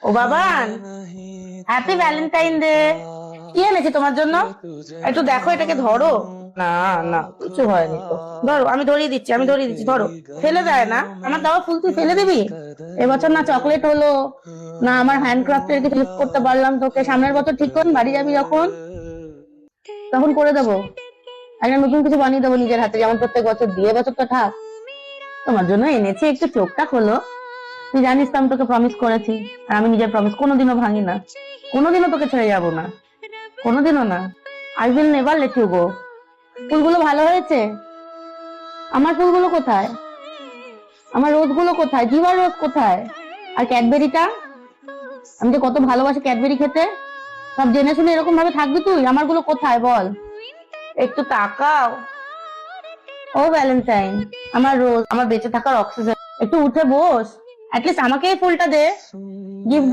ও Baban, happy Valentine day. কি এনেছি তোমার জন্য? একটু দেখো, এটাকে ধরো। না না, কিছু হয়নি তো। ধরো, আমি ধরিয়ে দিচ্ছি, আমি ধরিয়ে দিচ্ছি, ধরো। ফেলে দেয় না, আমার দেওয়া ফুল তুই ফেলে দিবি? এবছর না চকলেট হলো, না আমার হ্যান্ডক্রাফটের কিছু হেল্প করতে পারলাম তোকে। সামনের বছর ঠিক করুন, বাড়ি যাবি যখন, তখন করে দেবো। একটা নতুন কিছু বানিয়ে দেবো নিজের হাতে, যেমন প্রত্যেক বছর দিয়ে। বছরটা থাক, তোমার জন্য এনেছি। একটু চোখটা খোলো। তুই জানিস তো আমি তোকে প্রমিস করেছি, আর আমি নিজের প্রমিস কোনোদিনও ভাঙি না। কোনোদিনও তোকে ছেড়ে যাবো না, কোনোদিনও না। I will never let you go. ফুলগুলো ভালো হয়েছে? আমার ফুলগুলো কোথায়? আমার রোজগুলো কোথায়? জিওয়ার রোজ কোথায়? আর ক্যাডবেরিটা, আমি যে কত ভালোবাসি ক্যাডবেরি খেতে। সব জেনে শুনে এরকম ভাবে থাকবি তুই? আমারগুলো কোথায় বল? একটু তাকাও। ও ভ্যালেন্টাইন, আমার রোজ, আমার বেঁচে থাকার অক্সিজেন, একটু উঠে বস। অ্যাটলিস্ট আমাকে এই ফুলটা দে। গিফট